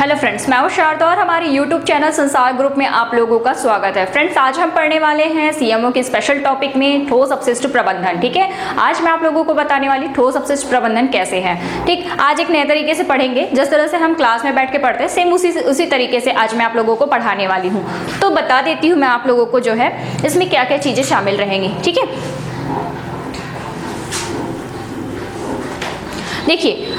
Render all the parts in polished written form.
Hello friends, मैं हूं शारदा और हमारे यूट्यूब चैनल संसार ग्रुप में आप लोगों का स्वागत है। फ्रेंड्स, आज हम पढ़ने वाले हैं सीएमओ के स्पेशल टॉपिक में ठोस अपशिष्ट प्रबंधन। ठीक है, आज मैं आप लोगों को बताने वाली ठोस अपशिष्ट प्रबंधन कैसे है। ठीक, आज एक नए तरीके से पढ़ेंगे। जिस तरह से हम क्लास में बैठ के पढ़ते हैं सेम उसी तरीके से आज मैं आप लोगों को पढ़ाने वाली हूँ। तो बता देती हूँ मैं आप लोगों को जो है इसमें क्या क्या चीज़ें शामिल रहेंगी। ठीक है, देखिए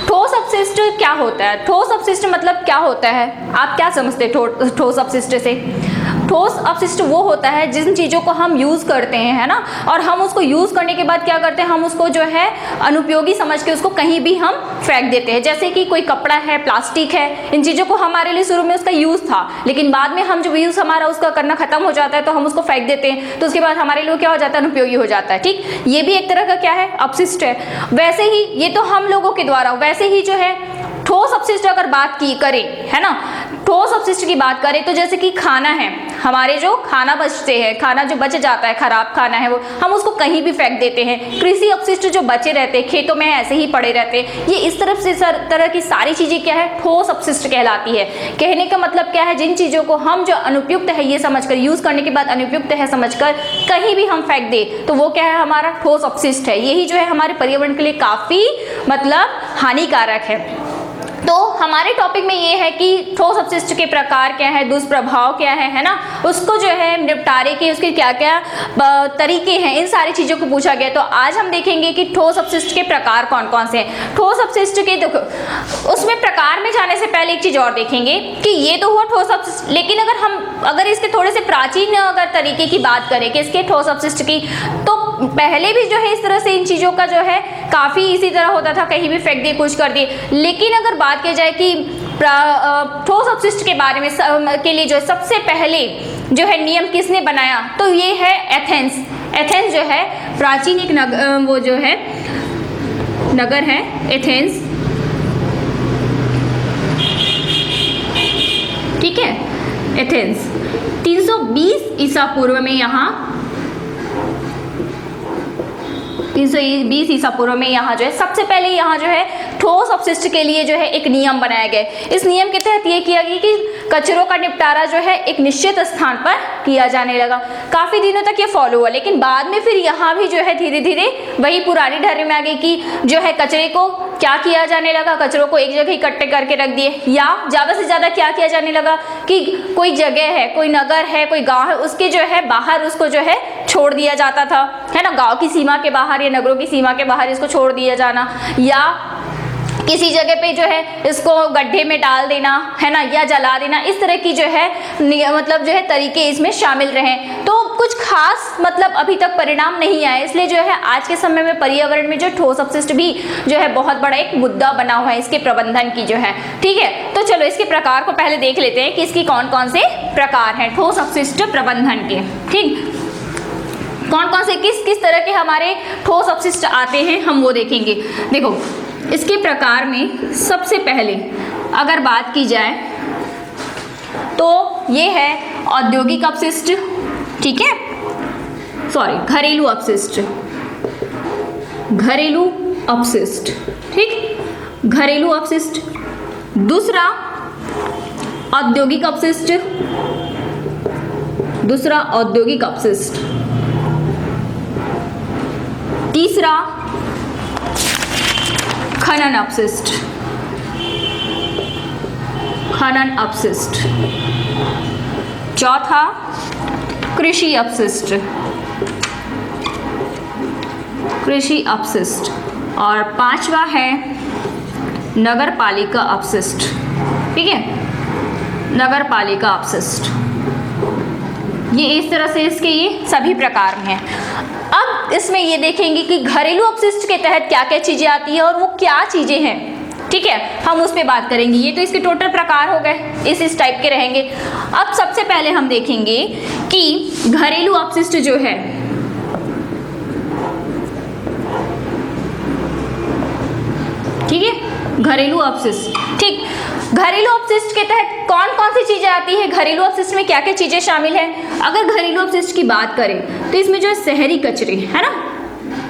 ठोस अपशिष्ट क्या होता है। ठोस अपशिष्ट मतलब क्या होता है, आप क्या समझते हैं ठोस अपशिष्ट से? ठोस अपशिष्ट वो होता है जिन चीज़ों को हम यूज़ करते हैं, है ना, और हम उसको यूज़ करने के बाद क्या करते हैं, हम उसको जो है अनुपयोगी समझ के उसको कहीं भी हम फेंक देते हैं। जैसे कि कोई कपड़ा है, प्लास्टिक है, इन चीज़ों को हमारे लिए शुरू में उसका यूज़ था, लेकिन बाद में हम जब यूज़ हमारा उसका करना खत्म हो जाता है तो हम उसको फेंक देते हैं, तो उसके बाद हमारे लिए क्या हो जाता है, अनुपयोगी हो जाता है। ठीक, ये भी एक तरह का क्या है, अपशिष्ट है। वैसे ही ये तो हम लोगों के द्वारा, वैसे ही जो है ठोस अपशिष्ट अगर बात की करें, है ना, ठोस अपशिष्ट की बात करें तो जैसे कि खाना है, हमारे जो खाना बचते हैं, खाना जो बच जाता है, खराब खाना है वो हम उसको कहीं भी फेंक देते हैं। कृषि अपशिष्ट जो बचे रहते हैं, खेतों में ऐसे ही पड़े रहते हैं, ये इस तरफ से तरह की सारी चीजें क्या है, ठोस अपशिष्ट कहलाती है। कहने का मतलब क्या है, जिन चीजों को हम जो अनुपयुक्त है ये समझकर, यूज करने के बाद अनुपयुक्त है समझकर कहीं भी हम फेंक दे तो वो क्या है, हमारा ठोस अपशिष्ट है। यही जो है हमारे पर्यावरण के लिए काफी मतलब हानिकारक है। तो हमारे टॉपिक में ये है कि ठोस अपशिष्ट के प्रकार क्या है, दुष्प्रभाव क्या है ना, उसको जो है निपटारे के उसके क्या क्या तरीके हैं, इन सारी चीज़ों को पूछा गया। तो आज हम देखेंगे कि ठोस अपशिष्ट के प्रकार कौन कौन से हैं। ठोस अपशिष्ट के देखो, उसमें प्रकार में जाने से पहले एक चीज़ और देखेंगे कि ये तो हुआ ठोस अपशिष्ट, लेकिन अगर इसके थोड़े से प्राचीन अगर तरीके की बात करें कि इसके ठोस अपशिष्ट की, तो पहले भी जो है इस तरह से इन चीज़ों का जो है काफ़ी इसी तरह होता था, कहीं भी फेंक दिए, कुछ कर दिए। लेकिन अगर बात की जाए कि ठोस अपशिष्ट के बारे में के लिए जो है सबसे पहले जो है नियम किसने बनाया, तो ये है एथेंस। एथेंस जो है प्राचीन एक वो जो है नगर है एथेंस। ठीक है, एथेंस 320 ईसा पूर्व में, यहाँ 320 ईसा पूर्व में यहाँ जो है सबसे पहले यहाँ जो है ठोस अपशिष्ट के लिए जो है एक नियम बनाया गया। इस नियम के तहत ये किया गया कि कचरों का निपटारा जो है एक निश्चित स्थान पर किया जाने लगा। काफी दिनों तक ये फॉलो हुआ, लेकिन बाद में फिर यहाँ भी जो है धीरे धीरे वही पुरानी ढर्रे में आ गई कि जो है कचरे को क्या किया जाने लगा, कचरों को एक जगह इकट्ठे करके रख दिए, या ज्यादा से ज्यादा क्या किया जाने लगा कि कोई जगह है, कोई नगर है, कोई गांव है, उसके जो है बाहर उसको जो है छोड़ दिया जाता था, है ना, गांव की सीमा के बाहर या नगरों की सीमा के बाहर इसको छोड़ दिया जाना, या किसी जगह पे जो है इसको गड्ढे में डाल देना, है ना, या जला देना। इस तरह की जो है मतलब जो है तरीके इसमें शामिल रहे। तो कुछ खास मतलब अभी तक परिणाम नहीं आए, इसलिए जो है आज के समय में पर्यावरण में जो ठोस अपशिष्ट भी जो है बहुत बड़ा एक मुद्दा बना हुआ है इसके प्रबंधन की जो है। ठीक है, तो चलो इसके प्रकार को पहले देख लेते हैं कि इसकी कौन कौन से प्रकार हैं ठोस अपशिष्ट प्रबंधन के। ठीक, कौन कौन से किस तरह के हमारे ठोस अपशिष्ट आते हैं हम वो देखेंगे। देखो, इसके प्रकार में सबसे पहले अगर बात की जाए तो ये है औद्योगिक अपशिष्ट। ठीक है, सॉरी, घरेलू अपशिष्ट, घरेलू अपशिष्ट। ठीक, घरेलू अपशिष्ट। दूसरा औद्योगिक अपशिष्ट, दूसरा औद्योगिक अपशिष्ट। तीसरा खनन अपशिष्ट, खनन अपशिष्ट। चौथा कृषि अपशिष्ट, कृषि अपशिष्ट। और पांचवा है नगर पालिका अपशिष्ट। ठीक है, नगर पालिका अपशिष्ट। ये इस तरह से इसके ये सभी प्रकार हैं। अब इसमें ये देखेंगे कि घरेलू अपशिष्ट के तहत क्या क्या चीजें आती है और वो क्या चीजें हैं। ठीक है, हम उस पर बात करेंगे। ये तो इसके टोटल प्रकार हो गए, इस टाइप के रहेंगे। अब सबसे पहले हम देखेंगे कि घरेलू अपशिष्ट जो है, ठीक है, घरेलू अपशिष्ट। ठीक, घरेलू अपशिष्ट के तहत कौन कौन सी चीजें आती है, घरेलू अपशिष्ट में क्या क्या चीजें शामिल हैं। अगर घरेलू अपशिष्ट की बात करें तो इसमें जो है शहरी कचरे, है ना,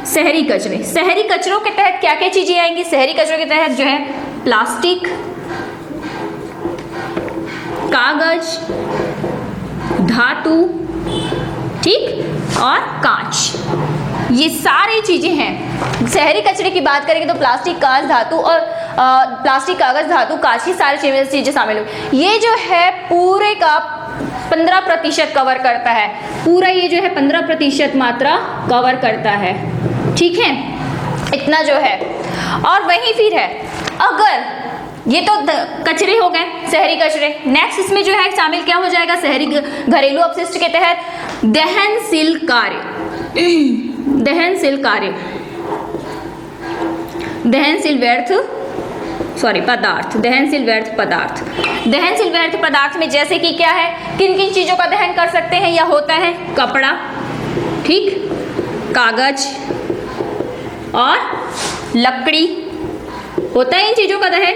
शहरी कचरे, शहरी कचरों के तहत क्या क्या चीजें आएंगी। शहरी कचरों के तहत जो है प्लास्टिक, कागज, धातु, ठीक, और कांच, ये सारी चीजें हैं। शहरी कचरे की बात करेंगे तो प्लास्टिक, कांच, धातु और प्लास्टिक, कागज, धातु, कांच, की सारी चीजें शामिल हो। ये जो है पूरे का 15% कवर करता है, पूरा ये जो है 15% मात्रा कवर करता है, ठीक है, इतना जो है। और वहीं फिर है, अगर ये तो कचरे हो गए, शहरी कचरे। नेक्स्ट इसमें जो है शामिल क्या हो जाएगा शहरी घरेलू अपशिष्ट के तहत? दहनशील कार्य, दहनशील कार्य, दहनशील व्यर्थ पदार्थ, दहनशील व्यर्थ पदार्थ। दहनशील व्यर्थ पदार्थ में जैसे कि क्या है, किन किन चीजों का दहन कर सकते हैं या होता है? कपड़ा, ठीक, कागज और लकड़ी होता है इन चीजों का दहन,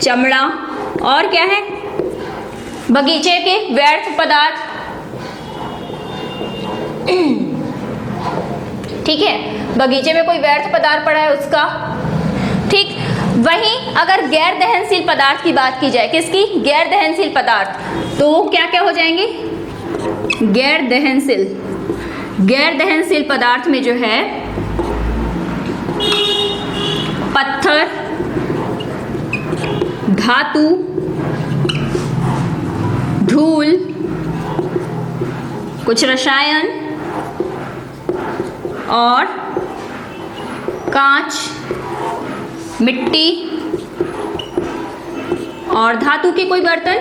चमड़ा, और क्या है? बगीचे के व्यर्थ पदार्थ, ठीक है, बगीचे में कोई व्यर्थ पदार्थ पड़ा है उसका, ठीक। वहीं अगर गैर दहनशील पदार्थ की बात की जाए, किसकी? गैर दहनशील पदार्थ, तो वो क्या क्या हो जाएंगे? गैर दहनशील, गैर दहनशील पदार्थ में जो है पत्थर, धातु, धूल, कुछ रसायन और कांच, मिट्टी और धातु के कोई बर्तन,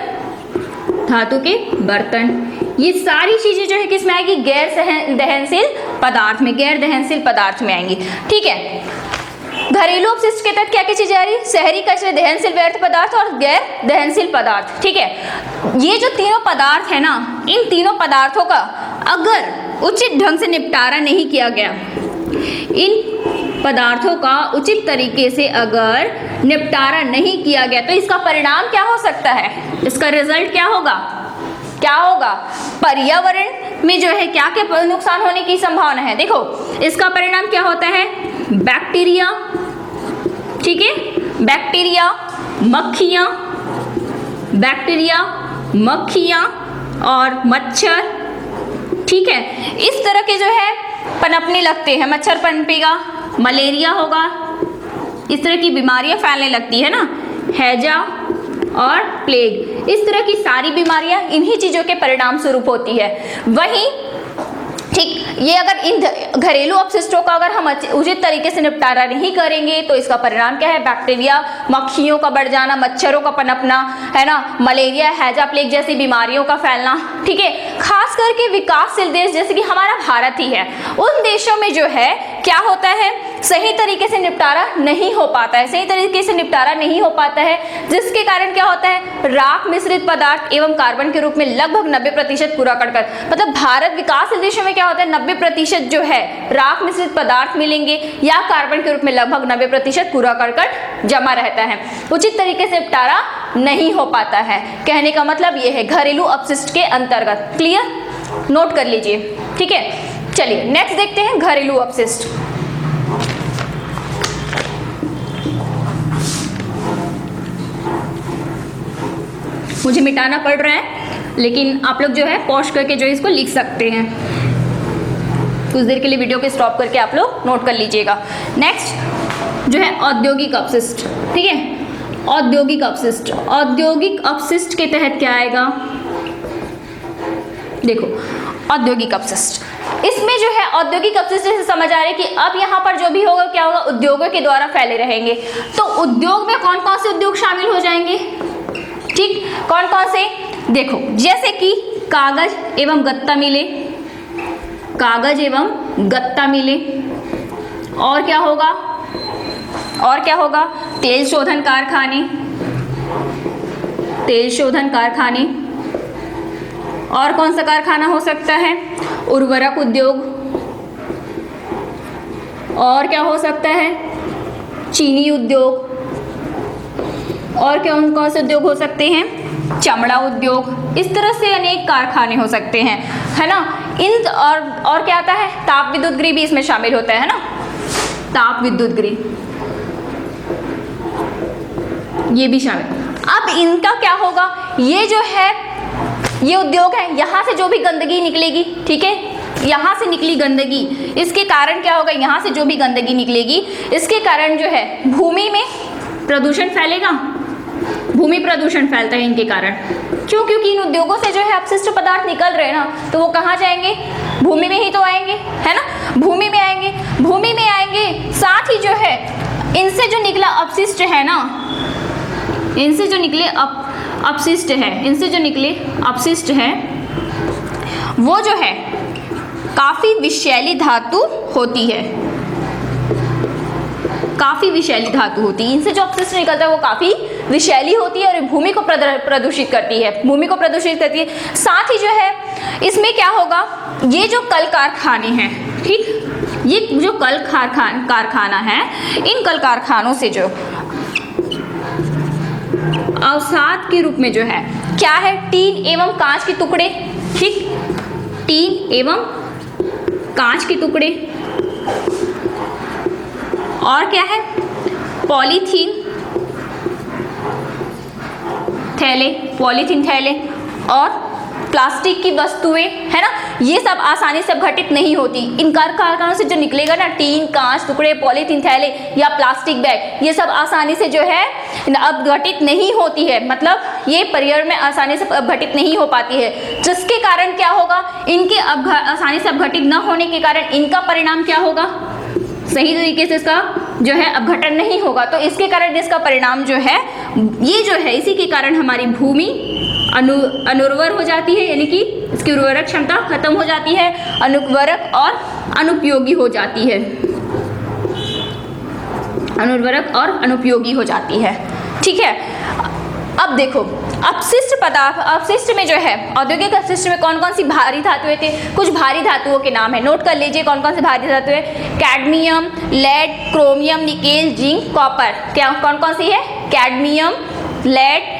धातु के बर्तन, ये सारी चीजें जो है किसमें आएगी? गैर दहनशील पदार्थ में, गैर दहनशील पदार्थ में आएंगी, ठीक है। घरेलू अपशिष्ट के तहत क्या क्या चीजें आ रही? शहरी कचरे, दहनशील व्यर्थ पदार्थ और गैर दहनशील पदार्थ, ठीक है। ये जो तीनों पदार्थ है ना, इन तीनों पदार्थों का अगर उचित ढंग से निपटारा नहीं किया गया, इन पदार्थों का उचित तरीके से अगर निपटारा नहीं किया गया, तो इसका परिणाम क्या हो सकता है? इसका रिजल्ट क्या होगा? क्या होगा? पर्यावरण में जो है क्या क्या नुकसान होने की संभावना है? देखो, इसका परिणाम क्या होता है? बैक्टीरिया, ठीक है, बैक्टीरिया, मक्खियाँ, बैक्टीरिया, मक्खियाँ और मच्छर, ठीक है, इस तरह के जो है पनपने लगते हैं, मच्छर पनपेगा, मलेरिया होगा, इस तरह की बीमारियां फैलने लगती है ना, हैजा और प्लेग, इस तरह की सारी बीमारियां इन्हीं चीजों के परिणाम स्वरूप होती है। वहीं ठीक, ये अगर इन घरेलू अपशिष्टों का अगर हम उचित तरीके से निपटारा नहीं करेंगे तो इसका परिणाम क्या है? बैक्टीरिया, मक्खियों का बढ़ जाना, मच्छरों का पनपना, है ना, मलेरिया, हैजा, प्लेग जैसी बीमारियों का फैलना, ठीक है। खास करके विकासशील देश जैसे कि हमारा भारत ही है, उन देशों में जो है क्या होता है? सही तरीके से निपटारा नहीं हो पाता है, सही तरीके से निपटारा नहीं हो पाता है, जिसके कारण क्या होता है? राख मिश्रित पदार्थ एवं कार्बन के रूप में लगभग 90% पूरा कर, मतलब भारत विकासशील देशों में क्या होता है? 90% जो है राख मिश्रित पदार्थ मिलेंगे या कार्बन के रूप में लगभग 90% पूरा कर जमा रहता है, उचित तरीके से निपटारा नहीं हो पाता है। कहने का मतलब यह है घरेलू अपशिष्ट के अंतर्गत। क्लियर? नोट कर लीजिए, ठीक है। चलिए नेक्स्ट देखते हैं घरेलू अपशिष्ट। मुझे मिटाना पड़ रहा है, लेकिन आप लोग जो है पॉज करके जो है इसको लिख सकते हैं। कुछ देर के लिए वीडियो को स्टॉप करके आप लोग नोट कर लीजिएगा। नेक्स्ट जो है औद्योगिक अपशिष्ट, ठीक है। औद्योगिक अपशिष्ट, औद्योगिक अपशिष्ट के तहत क्या आएगा? देखो, औद्योगिक अपशिष्ट, इसमें जो है औद्योगिक अपशिष्ट से समझ आ रहा है कि अब यहाँ पर जो भी होगा क्या होगा? उद्योगों के द्वारा फैले रहेंगे। तो उद्योग में कौन कौन से उद्योग शामिल हो जाएंगे? ठीक, कौन कौन से? देखो, जैसे कि कागज एवं गत्ता मिले, कागज एवं गत्ता मिले, और क्या होगा? और क्या होगा? तेल शोधन कारखाने, तेल शोधन कारखाने, और कौन सा कारखाना हो सकता है? उर्वरक उद्योग, और क्या हो सकता है? चीनी उद्योग, और कौन से उद्योग हो सकते हैं? चमड़ा उद्योग। इस तरह से अनेक कारखाने हो सकते हैं, है ना। इन और क्या आता है? ताप विद्युत गृह भी इसमें शामिल होता है ना, ताप विद्युत गृह ये भी शामिल। अब इनका क्या होगा? ये जो है ये उद्योग है, यहाँ से जो भी गंदगी निकलेगी, ठीक है, यहाँ से निकली गंदगी, इसके कारण क्या होगा, यहाँ से जो भी गंदगी निकलेगी इसके कारण जो है भूमि में प्रदूषण फैलेगा, भूमि प्रदूषण फैलता है इनके कारण। क्यों? क्योंकि इन उद्योगों से जो है अपशिष्ट पदार्थ निकल रहे हैं ना, तो वो कहाँ जाएंगे, भूमि में ही तो आएंगे, है ना, भूमि में आएंगे, भूमि में आएंगे। साथ ही जो है इनसे जो निकला अपशिष्ट है ना, इनसे जो निकले अपशिष्ट है, इनसे जो निकले अपशिष्ट है वो जो है काफी विषैली धातु होती है, काफी विषैली धातु होती है। इनसे जो अपशिष्ट निकलता है वो काफी विषैली होती है और भूमि को प्रदूषित करती है, भूमि को प्रदूषित करती है। साथ ही जो है इसमें क्या होगा, ये जो कल कारखाने हैं, ठीक, ये जो कल कारखाना है, इन कल कारखानों से जो अवसाद के रूप में जो है क्या है, टीन एवं कांच के टुकड़े, ठीक, टीन एवं कांच के टुकड़े, और क्या है, पॉलीथीन थैले, पॉलीथीन थैले और प्लास्टिक की वस्तुएं, है ना, ये सब आसानी से घटित नहीं होती। इन कारखानों से जो निकलेगा ना, टीन, कांच टुकड़े, पॉलीथीन थैले या प्लास्टिक बैग, ये सब आसानी से जो है अब घटित नहीं होती है, मतलब ये पर्यावरण में आसानी से घटित नहीं हो पाती है, जिसके कारण क्या होगा, इनके आसानी से अपघटित न होने के कारण इनका परिणाम क्या होगा, सही तरीके से इसका जो है अपघटन नहीं होगा। तो इसके कारण इसका परिणाम जो है, ये जो है इसी के कारण हमारी भूमि अनुर्वर हो जाती है, यानी कि इसकी उर्वरक क्षमता खत्म हो जाती है, अनुर्वरक और अनुपयोगी हो जाती है, अनुर्वरक और अनुपयोगी हो जाती है, ठीक है। अब देखो अपशिष्ट पदार्थ, अपशिष्ट में जो है औद्योगिक अपशिष्ट में कौन कौन सी भारी धातुएं थे, कुछ भारी धातुओं के नाम है, नोट कर लीजिए कौन कौन सी भारी धातुएं, cadmium, lead, chromium, nickel, zinc, copper, क्या कौन कौन सी है, cadmium, lead,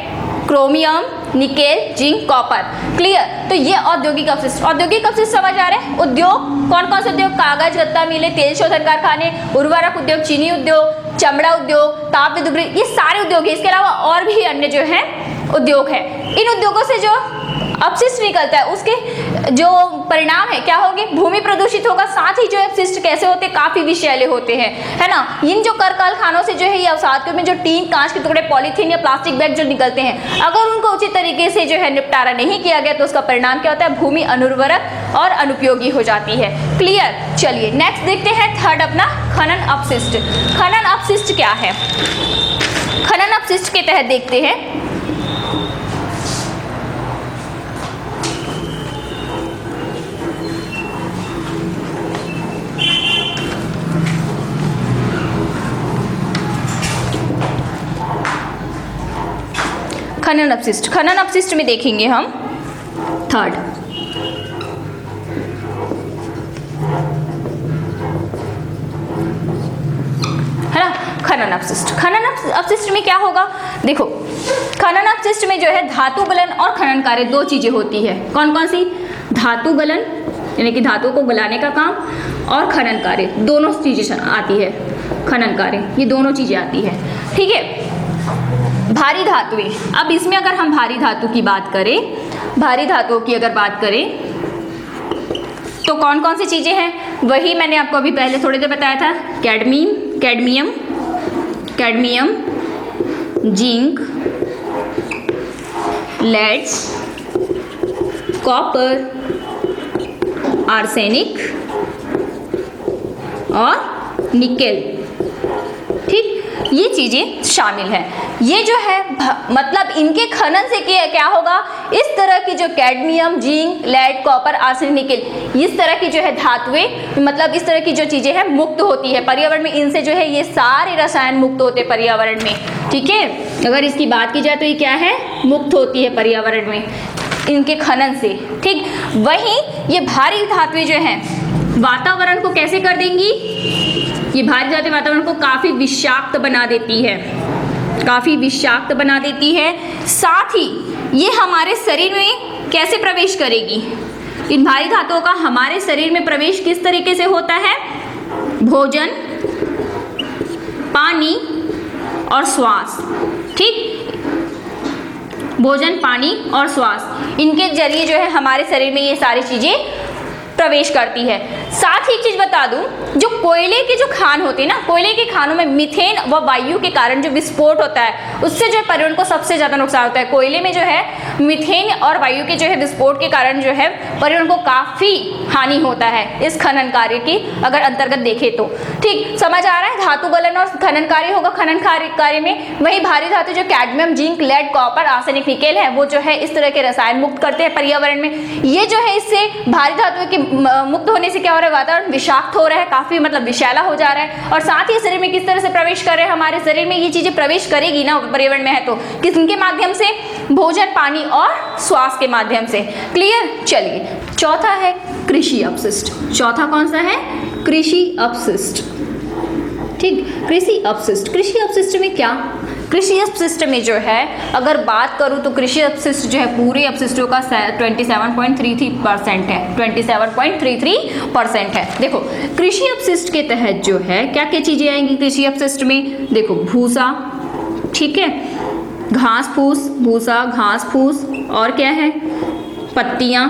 chromium, nickel, zinc, copper, clear. तो ये औद्योगिक अपशिष्ट, औद्योगिक अपशिष्ट समझ आ रहे हैं। उद्योग कौन कौन से उद्योग, कागज, गत्ता मिलें, तेल शोधन कारखाने, उर्वरक उद्योग, चीनी उद्योग, चमड़ा उद्योग, ताप विद्युत, ये सारे उद्योग है। इसके अलावा और भी अन्य जो है उद्योग है। इन उद्योगों से जो अपशिष्ट निकलता है उसके जो परिणाम है क्या होंगे, भूमि प्रदूषित होगा। साथ ही जो अपशिष्ट कैसे होते हैं, काफी विषैले होते हैं, है ना। इन जो कारखानों से जो है ये अवसाद के में जो टीन, कांच के टुकड़े, पॉलीथीन या प्लास्टिक बैग जो निकलते हैं, अगर उनको उचित तरीके से जो है निपटारा नहीं किया गया तो उसका परिणाम क्या होता है, भूमि अनुर्वरक और अनुपयोगी हो जाती है, क्लियर। चलिए नेक्स्ट देखते हैं थर्ड अपना खनन अपशिष्ट। खनन अपशिष्ट क्या है, खनन अपशिष्ट के तहत देखते हैं खनन अपशिष्ट। खनन अपशिष्ट में देखेंगे हम थर्ड, है ना, खनन अपशिष्ट। खनन अपशिष्ट में क्या होगा, देखो खनन अपशिष्ट में जो है धातु गलन और खनन कार्य दो चीजें होती है। कौन कौन सी, धातु गलन यानी कि धातु को गलाने का काम, और खनन कार्य, दोनों चीजें आती है, खनन कार्य, ये दोनों चीजें आती है, ठीक है। भारी धातुएं, अब इसमें अगर हम भारी धातु की बात करें, भारी धातुओं की अगर बात करें तो कौन कौन सी चीजें हैं, वही मैंने आपको अभी पहले थोड़ी देर बताया था, cadmium, zinc, lead, copper, arsenic और निकेल, ठीक, ये चीजें शामिल हैं। ये जो है मतलब इनके खनन से क्या होगा, इस तरह की जो cadmium, zinc, lead, copper, arsenic, nickel, इस तरह की जो है धातुएं, मतलब इस तरह की जो चीजें हैं मुक्त होती है पर्यावरण में। इनसे जो है ये सारे रसायन मुक्त होते हैं पर्यावरण में, ठीक है। अगर इसकी बात की जाए तो ये क्या है, मुक्त होती है पर्यावरण में इनके खनन से, ठीक। वहीं ये भारी धातुएं जो हैं वातावरण को कैसे कर देंगी, ये भारी धातुएं वातावरण को काफी विषाक्त बना देती है, काफी विषाक्त बना देती है। साथ ही ये हमारे शरीर में कैसे प्रवेश करेगी, इन भारी धातुओं का हमारे शरीर में प्रवेश किस तरीके से होता है, भोजन, पानी और श्वास, ठीक। भोजन, पानी और श्वास, इनके जरिए जो है हमारे शरीर में ये सारी चीजें प्रवेश करती है। साथ ही एक चीज बता दूं, जो कोयले के जो खान होते हैं ना, कोयले के खानों में मीथेन व वायु के कारण जो विस्फोट होता है उससे जो है पर्यावरण को सबसे ज्यादा नुकसान होता है। कोयले में जो है मीथेन और वायु के जो है विस्फोट के कारण जो है पर्यावरण को काफी हानि होता है इस खनन कार्य की अगर अंतर्गत देखें तो। ठीक समझ आ रहा है? धातु गलन और खनन कार्य होगा खनन कार्य में। वही भारी धातु जो cadmium, zinc, lead, copper, arsenic, nickel है वो जो है इस तरह के रसायन मुक्त करते हैं पर्यावरण में। ये जो है इससे भारी धातु के मुक्त होने से क्या हो रहा है, वातावरण विषाक्त हो रहा है, काफी मतलब विषैला हो जा रहा है। और साथ ही शरीर में किस तरह से प्रवेश कर रहे हैं, हमारे शरीर में ये चीजें प्रवेश करेगी ना पर्यावरण में है तो किसके माध्यम से, भोजन, पानी और श्वास के माध्यम से। क्लियर? चलिए चौथा है कृषि अपशिष्ट। चौथा कौन सा है? कृषि अपशिष्ट। ठीक, कृषि अपशिष्ट। कृषि अपशिष्ट में क्या, कृषि अपशिष्ट में जो है अगर बात करूं तो कृषि अपशिष्ट जो है पूरे अपशिष्टों का 27.33% है, 27.33% है। देखो कृषि अपशिष्ट के तहत जो है क्या क्या चीजें आएंगी कृषि अपशिष्ट में, देखो भूसा, ठीक है, घास फूस, भूसा, घास फूस, और क्या है, पत्तियां,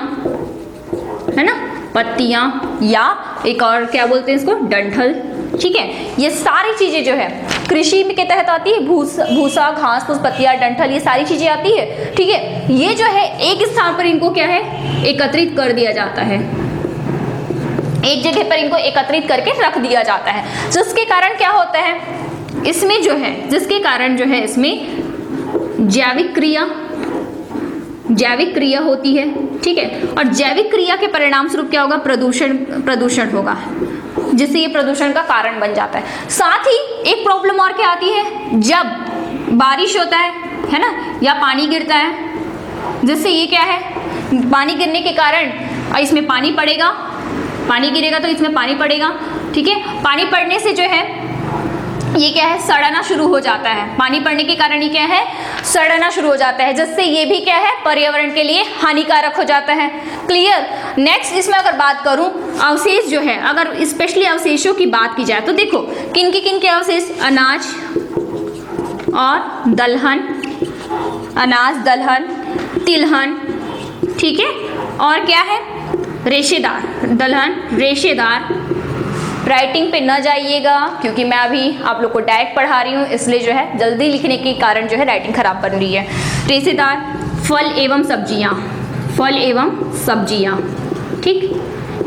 है ना, पत्तियां, या एक और क्या बोलते हैं इसको, डंठल। ठीक है, ये सारी चीजें जो है कृषि के तहत आती है। भूसा, घास फूस, पत्तियां, डंठल, ये सारी चीजें आती है। ठीक है, ये जो है एक स्थान पर इनको क्या है, एकत्रित कर दिया जाता है, एक जगह पर इनको एकत्रित करके रख दिया जाता है, जिसके कारण क्या होता है इसमें जो है, जिसके कारण जो है इसमें जैविक क्रिया होती है। ठीक है, और जैविक क्रिया के परिणाम स्वरूप क्या होगा, प्रदूषण होगा, जिससे ये प्रदूषण का कारण बन जाता है। साथ ही एक प्रॉब्लम और क्या आती है, जब बारिश होता है ना, या पानी गिरता है, जिससे ये क्या है, पानी गिरने के कारण इसमें पानी पड़ेगा, पानी गिरेगा तो इसमें पानी पड़ेगा। ठीक है, पानी पड़ने से जो है ये क्या है, सड़ना शुरू हो जाता है। पानी पड़ने के कारण ये क्या है, सड़ना शुरू हो जाता है, जिससे ये भी क्या है, पर्यावरण के लिए हानिकारक हो जाता है। क्लियर? नेक्स्ट इसमें अगर बात करूं अवशेष जो है, अगर स्पेशली अवशेषों की बात की जाए तो देखो किन के अवशेष, अनाज और दलहन, अनाज, दलहन, तिलहन, ठीक है, और क्या है, रेशेदार, दलहन, रेशेदार। राइटिंग पे न जाइएगा क्योंकि मैं अभी आप लोग को डायरेक्ट पढ़ा रही हूँ, इसलिए जो है जल्दी लिखने के कारण जो है राइटिंग खराब कर रही है। रेशेदार, फल एवं सब्जियाँ, फल एवं सब्जियाँ, ठीक,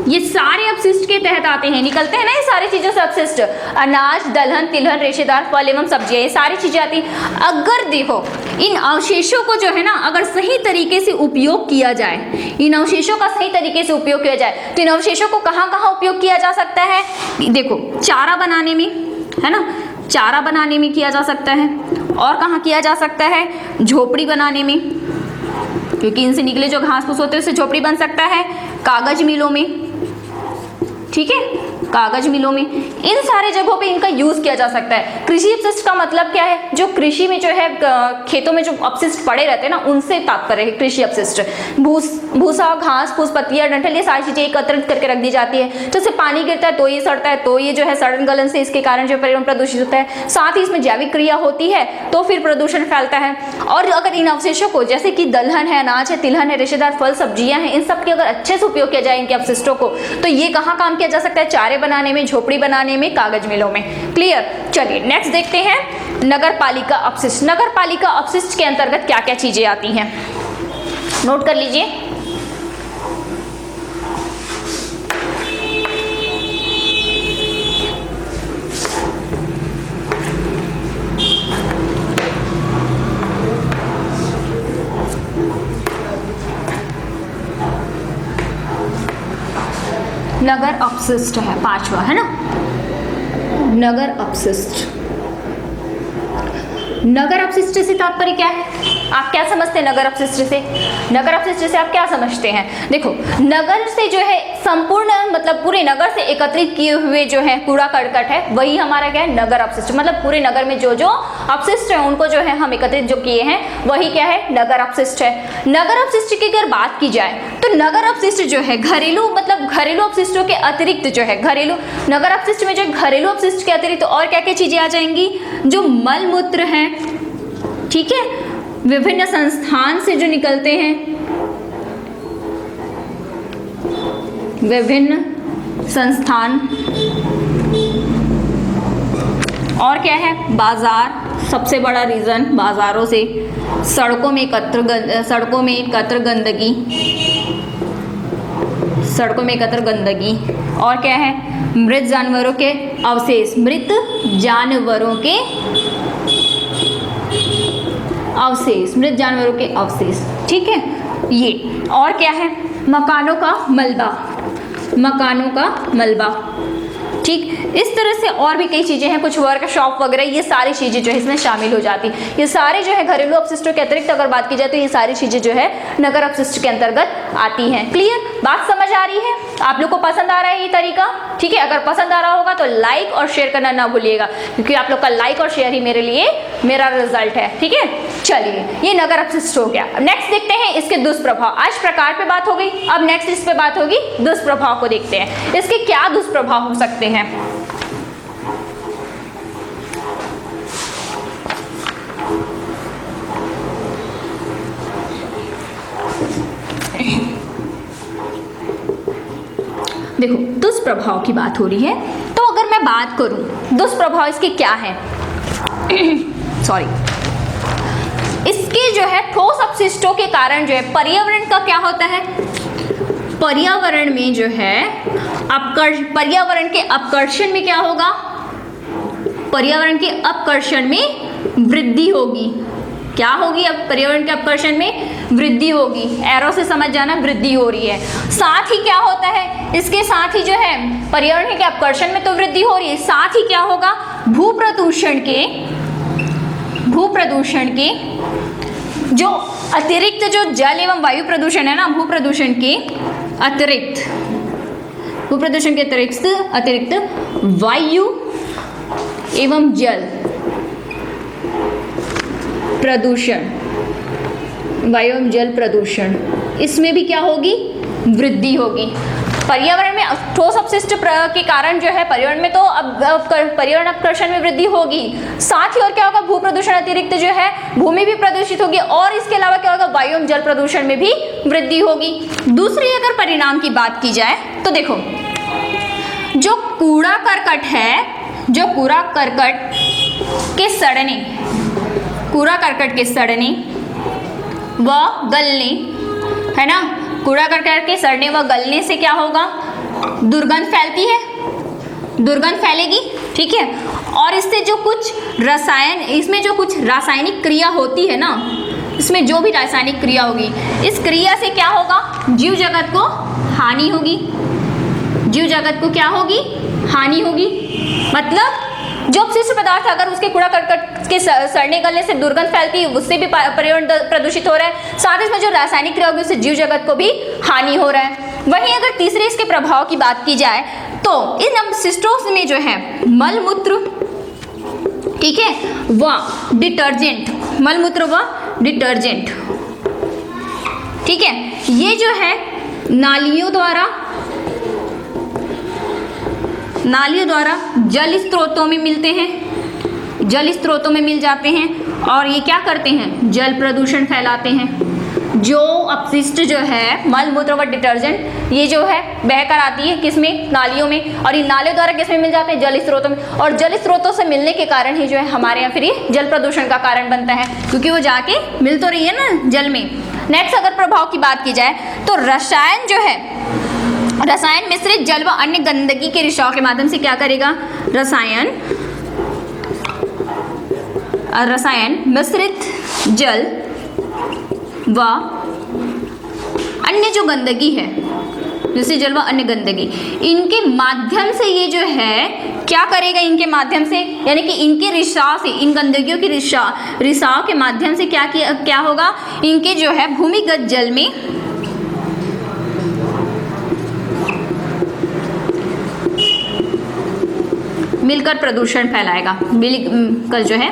ये सारे अपशिष्ट के तहत आते हैं, निकलते हैं ना ये सारी चीजों से अपशिष्ट, अनाज, दलहन, तिलहन, रेशेदार, फल एवं सब्जियाँ, ये सारी चीजें आती हैं। अगर देखो इन अवशेषों को जो है ना अगर सही तरीके से उपयोग किया जाए, इन अवशेषों का सही तरीके से उपयोग किया जाए तो इन अवशेषों को कहाँ कहाँ उपयोग किया जा सकता है, देखो चारा बनाने में, है ना, चारा बनाने में किया जा सकता है, और कहाँ किया जा सकता है, झोपड़ी बनाने में, क्योंकि इनसे निकले जो घास फूस होते हैं उससे झोपड़ी बन सकता है, कागज मिलों में, ठीक है, कागज मिलों में, इन सारे जगहों पे इनका यूज किया जा सकता है। कृषि अपशिष्ट का मतलब क्या है, जो कृषि में जो है खेतों में जो अपशिष्ट पड़े रहते हैं ना उनसे तात्पर्य है कृषि अपशिष्ट। भूसा, घास फूस, पत्तियां, डंठल, ये सारी चीजें एकत्रित करके रख दी जाती है, जैसे पानी गिरता है तो ये सड़ता है, तो ये जो है सड़न गलन से इसके कारण जो पर्यावरण प्रदूषित होता है। साथ ही इसमें जैविक क्रिया होती है तो फिर प्रदूषण फैलता है। और अगर इन अवशेषों को जैसे कि दलहन है, अनाज है, तिलहन है, रेशेदार फल सब्जियां हैं, इन सब के अगर अच्छे से उपयोग किया जाए इनके अपशिष्टों को, तो ये कहाँ काम किया जा सकता है, चारे बनाने में, झोपड़ी बनाने में, कागज मिलों में। क्लियर? चलिए नेक्स्ट देखते हैं नगर पालिका अपशिष्ट। नगर पालिका अपशिष्ट के अंतर्गत क्या क्या चीजें आती हैं, नोट कर लीजिए। नगर अपशिष्ट है पांचवा, है ना, नगर अपशिष्ट। नगर अपशिष्ट से तात्पर्य क्या है, आप क्या समझते हैं नगर अपशिष्ट से? नगर अपशिष्ट से आप क्या समझते हैं? देखो नगर से जो है संपूर्ण मतलब पूरे नगर से एकत्रित किए हुए जो है कूड़ा करकट है वही हमारा क्या है, नगर अपशिष्ट। मतलब पूरे नगर में जो जो अपशिष्ट है उनको जो है हम एकत्रित जो किए हैं वही क्या है, नगर अपशिष्ट है। नगर अपशिष्ट की अगर बात की जाए तो नगर अपशिष्ट जो है घरेलू मतलब घरेलू अपशिष्टों के अतिरिक्त जो है घरेलू नगर अपशिष्ट में जो घरेलू अपशिष्ट के अतिरिक्त और क्या क्या चीजें आ जाएंगी, जो मल मूत्र है, ठीक है, विभिन्न संस्थान से जो निकलते हैं, विभिन्न संस्थान, और क्या है, बाजार, सबसे बड़ा रीजन बाजारों से, सड़कों में एकत्र गंदगी, सड़कों में एकत्र गंदगी, और क्या है, मृत जानवरों के अवशेष, मृत जानवरों के अवशेष, मृत जानवरों के अवशेष, ठीक है ये। और क्या है, मकानों का मलबा, मकानों का मलबा, ठीक। इस तरह से और भी कई चीज़ें हैं, कुछ वर्कशॉप वगैरह, ये सारी चीज़ें जो है इसमें शामिल हो जाती। ये सारे जो है घरेलू अपशिष्टों के अतिरिक्त अगर बात की जाए तो ये सारी चीज़ें जो है नगर अपशिष्ट के अंतर्गत आती हैं। क्लियर, बात समझ आ रही है? आप लोग को पसंद आ रहा है ये तरीका? ठीक है, अगर पसंद आ रहा होगा तो लाइक और शेयर करना ना भूलिएगा, क्योंकि आप लोग का लाइक और शेयर ही मेरे लिए मेरा रिजल्ट है। ठीक है, चलिए ये नगर अपशिष्ट हो गया। नेक्स्ट देखते हैं इसके दुष्प्रभाव। आज प्रकार पे बात हो गई, अब नेक्स्ट इस पे बात होगी दुष्प्रभाव को देखते हैं। इसके क्या दुष्प्रभाव हो सकते हैं? देखो, दुष्प्रभाव की बात हो रही है, तो अगर मैं बात करूं दुष्प्रभाव इसके क्या है सॉरी, इसके जो है ठोस अपशिष्टों के कारण जो है पर्यावरण का क्या होता है, पर्यावरण में जो है पर्यावरण के अपकर्षण में क्या होगा, पर्यावरण के अपकर्षण में वृद्धि होगी। क्या होगी? अब पर्यावरण के अपकर्षण में वृद्धि होगी। एरो से समझ जाना, वृद्धि हो रही है। साथ ही क्या होता है, इसके साथ ही जो है पर्यावरण के अपकर्षण में तो वृद्धि हो रही है, साथ ही क्या होगा, भू प्रदूषण के जो अतिरिक्त जो जल एवं वायु प्रदूषण है ना, भू प्रदूषण के अतिरिक्त वायु एवं जल प्रदूषण, वायु एवं जल प्रदूषण, इसमें भी क्या होगी, वृद्धि होगी। पर्यावरण में ठोस अपशिष्ट के कारण जो है पर्यावरण में तो अब पर्यावरण अपकर्षण में वृद्धि होगी, साथ ही और क्या होगा, भू प्रदूषण अतिरिक्त जो है भूमि भी प्रदूषित होगी, और इसके अलावा क्या होगा, वायु एवं जल प्रदूषण में भी वृद्धि होगी। दूसरी अगर परिणाम की बात की जाए तो देखो, जो कूड़ा करकट है, जो कूड़ा करकट के सड़ने व गलने, है ना, कूड़ा करकट के सड़ने व गलने से क्या होगा, दुर्गंध फैलती है, दुर्गंध फैलेगी। ठीक है, और इससे जो कुछ इसमें जो कुछ रासायनिक क्रिया होती है ना, इसमें जो भी रासायनिक क्रिया होगी, इस क्रिया से क्या होगा, जीव जगत को हानि होगी। जीव जगत को क्या होगी, हानि होगी। मतलब जो अपशिष्ट पदार्थ अगर उसके कूड़ा करकट के सड़ने गलने से दुर्गंध फैलती है, उससे भी पर्यावरण प्रदूषित हो रहा है, साथ ही इसमें जो रासायनिक क्रिया होगी उससे जीव जगत को भी हानि हो रहा है। वहीं अगर तीसरे इसके प्रभाव की बात की जाए तो इन अपशिष्टों में जो है मलमूत्र, ठीक है, व डिटर्जेंट, मलमूत्र व डिटर्जेंट, ठीक है, ये जो है नालियों द्वारा जल स्रोतों में मिलते हैं, जल स्रोतों में मिल जाते हैं, और ये क्या करते हैं, जल प्रदूषण फैलाते हैं। जो अपशिष्ट जो है मल मूत्र व डिटर्जेंट, ये जो है बहकर आती है किसमें, नालियों में, और ये नालियों द्वारा किसमें मिल जाते हैं, जल स्रोतों में, और जल स्रोतों से मिलने के कारण ही जो है हमारे यहाँ फिर ये जल प्रदूषण का कारण बनता है, क्योंकि वो जाके मिल तो रही है ना जल में। नेक्स्ट अगर प्रभाव की बात की जाए तो रसायन जो है, रसायन मिश्रित जल व अन्य गंदगी के रिसाव के माध्यम से क्या करेगा, रसायन मिश्रित जल व अन्य जो गंदगी है, जैसे जल व अन्य गंदगी, इनके माध्यम से ये जो है क्या करेगा, इनके माध्यम से, यानी कि इनके रिसाव से, इन गंदगियों के रिसाव के माध्यम से क्या होगा, इनके जो है भूमिगत जल में मिलकर प्रदूषण फैलाएगा, मिलकर जो है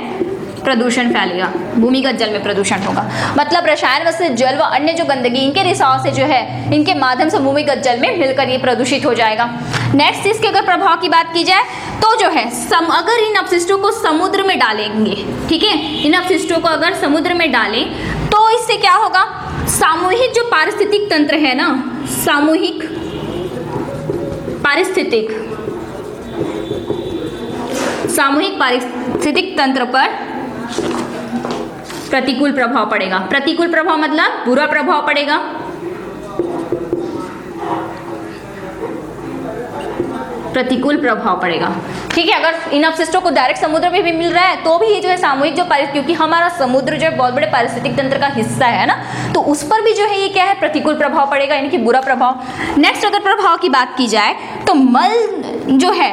प्रदूषण फैलेगा, भूमिगत जल में प्रदूषण होगा, मतलब रसायन वस्तु जल व अन्य जो गंदगी इनके रिसाव से जो है, इनके माध्यम से भूमिगत जल में मिलकर ये प्रदूषित हो जाएगा। नेक्स्ट इसके अगर प्रभाव की बात की जाए तो जो है अगर इन अपशिष्टों को समुद्र में डालेंगे, ठीक है, इन अपशिष्टों को अगर समुद्र में डालें तो इससे क्या होगा, सामूहिक जो पारिस्थितिक तंत्र है ना, सामूहिक पारिस्थितिक तंत्र पर प्रतिकूल प्रभाव पड़ेगा। प्रतिकूल प्रभाव मतलब बुरा प्रभाव पड़ेगा। प्रतिकूल प्रभाव पड़ेगा, ठीक है। अगर इन अपशिष्टों को डायरेक्ट समुद्र में भी मिल रहा है तो भी ये जो है सामूहिक जो क्योंकि हमारा समुद्र जो है बहुत बड़े पारिस्थितिक तंत्र का हिस्सा है ना, तो उस पर भी जो है ये क्या है, प्रतिकूल प्रभाव पड़ेगा, यानी कि बुरा प्रभाव। नेक्स्ट अगर प्रभाव की बात की जाए तो मल जो है,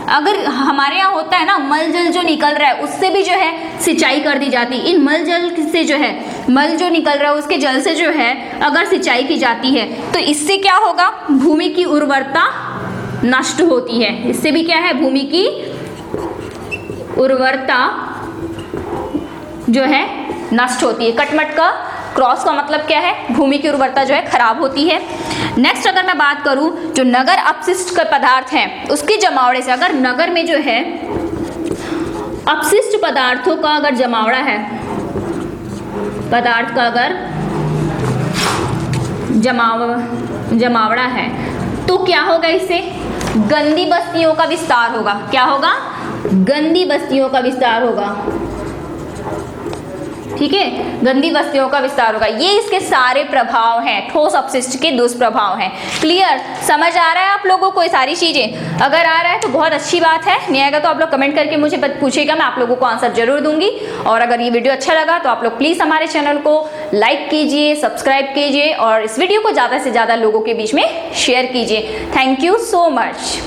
अगर हमारे यहाँ होता है ना मल जल जो निकल रहा है उससे भी जो है सिंचाई कर दी जाती है। इन मल जल से जो है, मल जो निकल रहा है उसके जल से जो है अगर सिंचाई की जाती है तो इससे क्या होगा, भूमि की उर्वरता नष्ट होती है। इससे भी क्या है, भूमि की उर्वरता जो है नष्ट होती है। कटमट का क्रॉस का मतलब क्या है, भूमि की उर्वरता जो है खराब होती है। नेक्स्ट अगर मैं बात करूं जो नगर अपशिष्ट के पदार्थ हैं उसके जमावड़े से, अगर नगर में जो है अपशिष्ट पदार्थों का अगर जमावड़ा है, पदार्थ का अगर जमावड़ा है तो क्या होगा, इससे गंदी बस्तियों का विस्तार होगा। क्या होगा, गंदी बस्तियों का विस्तार होगा, ठीक है, गंदी बस्तियों का विस्तार होगा। ये इसके सारे प्रभाव हैं, ठोस अपशिष्ट के दुष्प्रभाव हैं। क्लियर, समझ आ रहा है आप लोगों को ये सारी चीजें? अगर आ रहा है तो बहुत अच्छी बात है, नहीं आएगा तो आप लोग कमेंट करके मुझे पूछेगा, मैं आप लोगों को आंसर जरूर दूंगी। और अगर ये वीडियो अच्छा लगा तो आप लोग प्लीज हमारे चैनल को लाइक कीजिए, सब्सक्राइब कीजिए और इस वीडियो को ज्यादा से ज्यादा लोगों के बीच में शेयर कीजिए। Thank you so much.